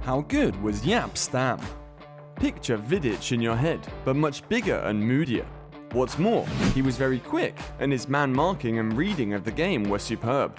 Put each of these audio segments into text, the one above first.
How good was Jaap Stam? Picture Vidic in your head, but much bigger and moodier. What's more, he was very quick, and his man marking and reading of the game were superb.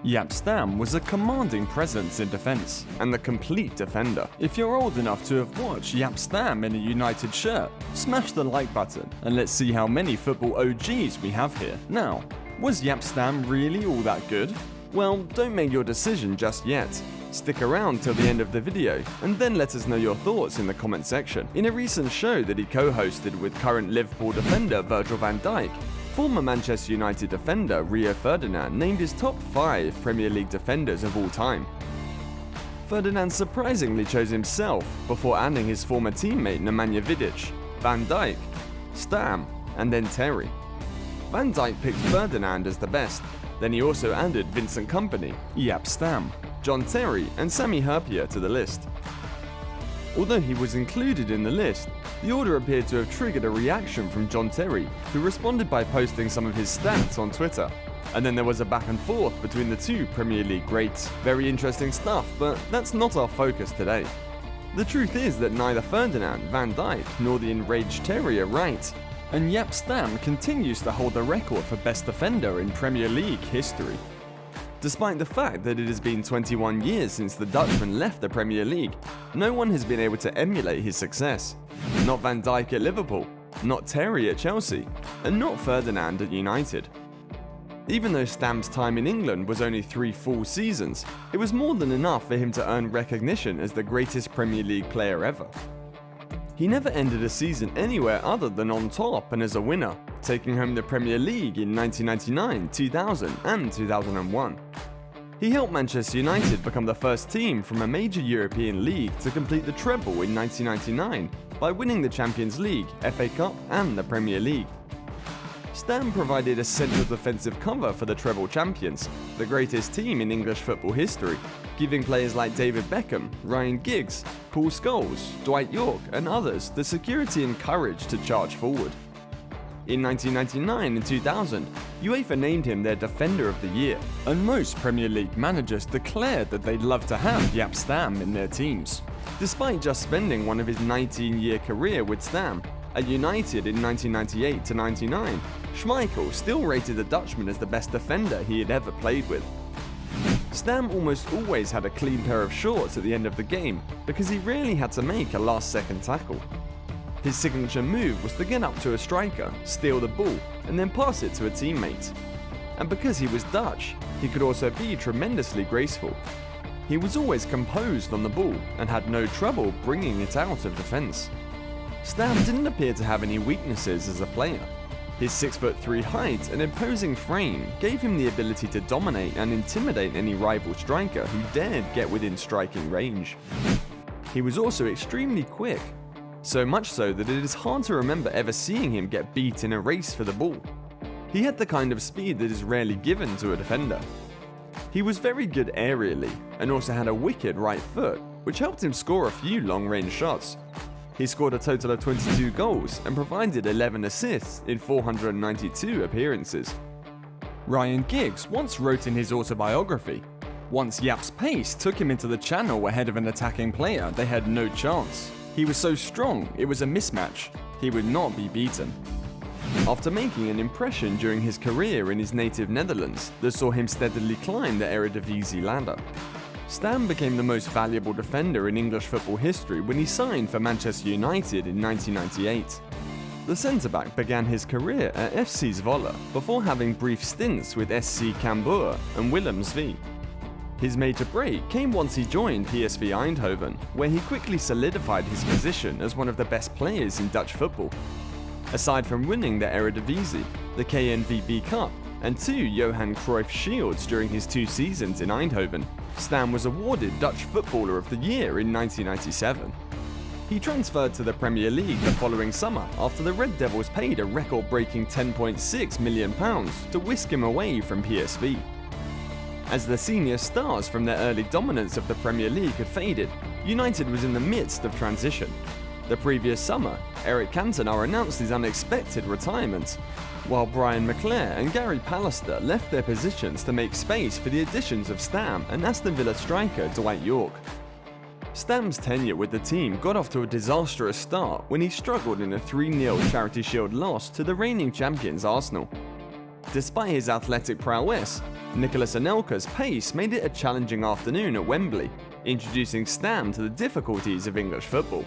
Jaap Stam was a commanding presence in defence, and the complete defender. If you're old enough to have watched Jaap Stam in a United shirt, smash the like button, and let's see how many football OGs we have here. Now, was Jaap Stam really all that good? Well, don't make your decision just yet. Stick around till the end of the video, and then let us know your thoughts in the comment section. In a recent show that he co-hosted with current Liverpool defender Virgil van Dijk, former Manchester United defender Rio Ferdinand named his top 5 Premier League defenders of all time. Ferdinand surprisingly chose himself before adding his former teammate Nemanja Vidic, Van Dijk, Stam, and then Terry. Van Dijk picked Ferdinand as the best, then he also added Vincent Kompany, Jaap Stam, John Terry, and Sami Hyypia to the list. Although he was included in the list, the order appeared to have triggered a reaction from John Terry, who responded by posting some of his stats on Twitter. And then there was a back and forth between the two Premier League greats. Very interesting stuff, but that's not our focus today. The truth is that neither Ferdinand, Van Dijk, nor the enraged Terry are right, and Jaap Stam continues to hold the record for best defender in Premier League history. Despite the fact that it has been 21 years since the Dutchman left the Premier League, no one has been able to emulate his success. Not Van Dijk at Liverpool, not Terry at Chelsea, and not Ferdinand at United. Even though Stam's time in England was only 3 full seasons, it was more than enough for him to earn recognition as the greatest Premier League player ever. He never ended a season anywhere other than on top and as a winner, taking home the Premier League in 1999, 2000 and 2001. He helped Manchester United become the first team from a major European league to complete the treble in 1999 by winning the Champions League, FA Cup and the Premier League. Stam provided a central defensive cover for the treble champions, the greatest team in English football history, giving players like David Beckham, Ryan Giggs, Paul Scholes, Dwight Yorke and others the security and courage to charge forward. In 1999 and 2000, UEFA named him their Defender of the Year, and most Premier League managers declared that they'd love to have Jaap Stam in their teams. Despite just spending one of his 19-year career with Stam, at United in 1998-99, Schmeichel still rated the Dutchman as the best defender he had ever played with. Stam almost always had a clean pair of shorts at the end of the game because he rarely had to make a last-second tackle. His signature move was to get up to a striker, steal the ball, and then pass it to a teammate. And because he was Dutch, he could also be tremendously graceful. He was always composed on the ball and had no trouble bringing it out of defence. Stam didn't appear to have any weaknesses as a player. His 6'3" height and imposing frame gave him the ability to dominate and intimidate any rival striker who dared get within striking range. He was also extremely quick, so much so that it is hard to remember ever seeing him get beat in a race for the ball. He had the kind of speed that is rarely given to a defender. He was very good aerially and also had a wicked right foot, which helped him score a few long-range shots. He scored a total of 22 goals and provided 11 assists in 492 appearances. Ryan Giggs once wrote in his autobiography, "Once Jaap's pace took him into the channel ahead of an attacking player, they had no chance. He was so strong, it was a mismatch. He would not be beaten." After making an impression during his career in his native Netherlands that saw him steadily climb the Eredivisie ladder, Stam became the most valuable defender in English football history when he signed for Manchester United in 1998. The centre-back began his career at FC Zwolle before having brief stints with SC Cambuur and Willem II. His major break came once he joined PSV Eindhoven, where he quickly solidified his position as one of the best players in Dutch football. Aside from winning the Eredivisie, the KNVB Cup, and 2 Johan Cruyff Shields during his 2 seasons in Eindhoven, Stam was awarded Dutch Footballer of the Year in 1997. He transferred to the Premier League the following summer after the Red Devils paid a record-breaking £10.6 million to whisk him away from PSV. As the senior stars from their early dominance of the Premier League had faded, United was in the midst of transition. The previous summer, Eric Cantona announced his unexpected retirement, while Brian McClair and Gary Pallister left their positions to make space for the additions of Stam and Aston Villa striker Dwight Yorke. Stam's tenure with the team got off to a disastrous start when he struggled in a 3-0 Charity Shield loss to the reigning champions Arsenal. Despite his athletic prowess, Nicolas Anelka's pace made it a challenging afternoon at Wembley, introducing Stam to the difficulties of English football.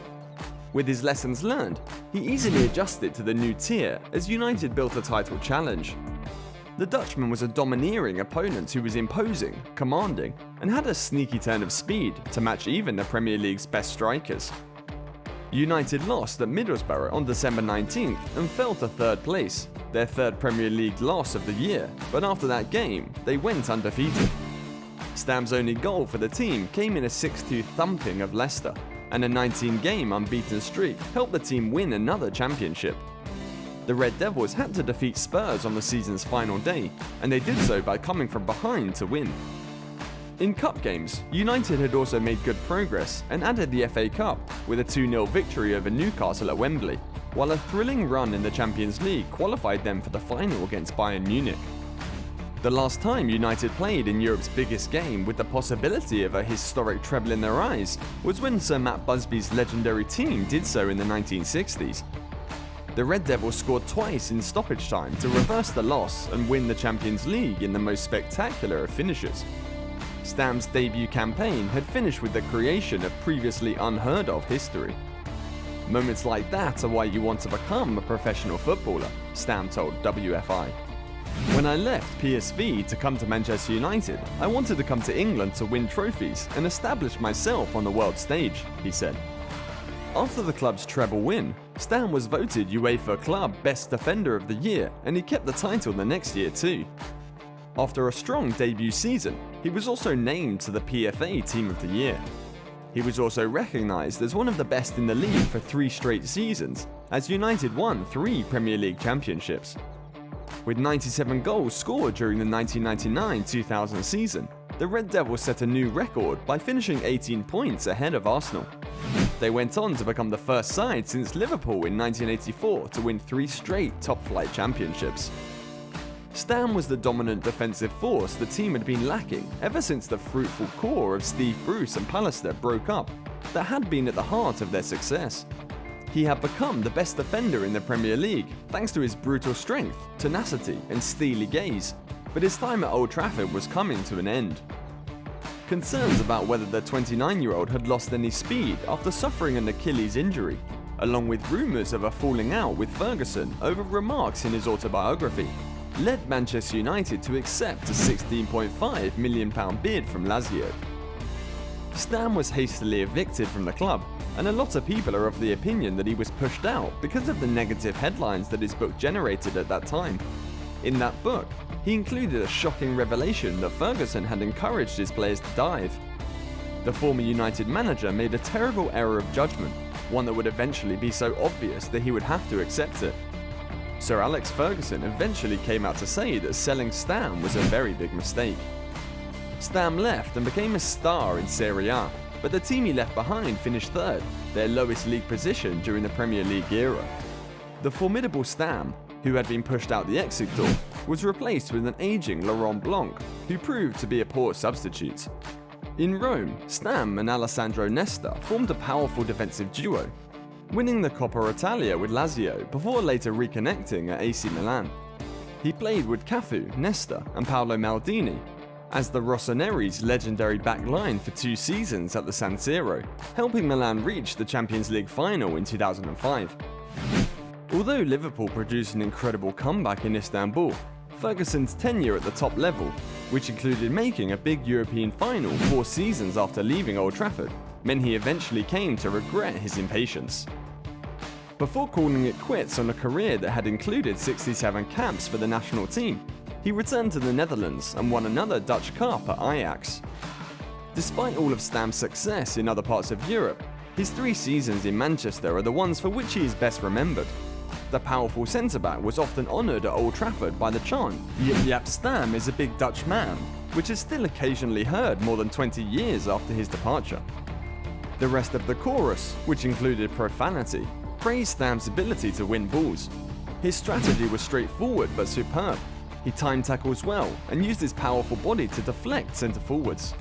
With his lessons learned, he easily adjusted to the new tier as United built a title challenge. The Dutchman was a domineering opponent who was imposing, commanding, and had a sneaky turn of speed to match even the Premier League's best strikers. United lost at Middlesbrough on December 19th and fell to 3rd place, their 3rd Premier League loss of the year, but after that game, they went undefeated. Stam's only goal for the team came in a 6-2 thumping of Leicester, and a 19-game unbeaten streak helped the team win another championship. The Red Devils had to defeat Spurs on the season's final day, and they did so by coming from behind to win. In cup games, United had also made good progress and added the FA Cup with a 2-0 victory over Newcastle at Wembley, while a thrilling run in the Champions League qualified them for the final against Bayern Munich. The last time United played in Europe's biggest game with the possibility of a historic treble in their eyes was when Sir Matt Busby's legendary team did so in the 1960s. The Red Devils scored twice in stoppage time to reverse the loss and win the Champions League in the most spectacular of finishes. Stam's debut campaign had finished with the creation of previously unheard of history. Moments like that are why you want to become a professional footballer, Stam told WFI. When I left PSV to come to Manchester United, I wanted to come to England to win trophies and establish myself on the world stage, he said. After the club's treble win, Stam was voted UEFA Club Best Defender of the Year, and he kept the title the next year too. After a strong debut season, he was also named to the PFA Team of the Year. He was also recognised as one of the best in the league for 3 straight seasons, as United won 3 Premier League championships. With 97 goals scored during the 1999-2000 season, the Red Devils set a new record by finishing 18 points ahead of Arsenal. They went on to become the first side since Liverpool in 1984 to win 3 straight top-flight championships. Stam was the dominant defensive force the team had been lacking ever since the fruitful core of Steve Bruce and Pallister broke up that had been at the heart of their success. He had become the best defender in the Premier League thanks to his brutal strength, tenacity and steely gaze, but his time at Old Trafford was coming to an end. Concerns about whether the 29-year-old had lost any speed after suffering an Achilles injury, along with rumours of a falling out with Ferguson over remarks in his autobiography, led Manchester United to accept a £16.5 million bid from Lazio. Stam was hastily evicted from the club, and a lot of people are of the opinion that he was pushed out because of the negative headlines that his book generated at that time. In that book, he included a shocking revelation that Ferguson had encouraged his players to dive. The former United manager made a terrible error of judgment, one that would eventually be so obvious that he would have to accept it. Sir Alex Ferguson eventually came out to say that selling Stam was a very big mistake. Stam left and became a star in Serie A, but the team he left behind finished 3rd, their lowest league position during the Premier League era. The formidable Stam, who had been pushed out the exit door, was replaced with an aging Laurent Blanc, who proved to be a poor substitute. In Rome, Stam and Alessandro Nesta formed a powerful defensive duo, winning the Coppa Italia with Lazio before later reconnecting at AC Milan. He played with Cafu, Nesta and Paolo Maldini as the Rossoneri's legendary back line for 2 seasons at the San Siro, helping Milan reach the Champions League final in 2005. Although Liverpool produced an incredible comeback in Istanbul, Ferguson's tenure at the top level, which included making a big European final 4 seasons after leaving Old Trafford, meant he eventually came to regret his impatience. Before calling it quits on a career that had included 67 caps for the national team, he returned to the Netherlands and won another Dutch Cup at Ajax. Despite all of Stam's success in other parts of Europe, his 3 seasons in Manchester are the ones for which he is best remembered. The powerful centre-back was often honoured at Old Trafford by the chant, "Jaap Stam is a big Dutch man," which is still occasionally heard more than 20 years after his departure. The rest of the chorus, which included profanity, praised Stam's ability to win balls. His strategy was straightforward but superb. He timed tackles well and used his powerful body to deflect centre-forwards.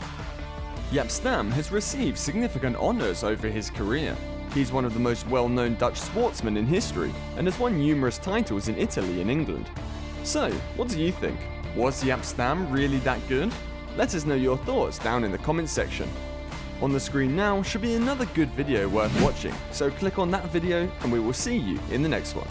Jaap Stam has received significant honours over his career. He's one of the most well-known Dutch sportsmen in history and has won numerous titles in Italy and England. So, what do you think? Was Jaap Stam really that good? Let us know your thoughts down in the comments section. On the screen now should be another good video worth watching, so click on that video and we will see you in the next one.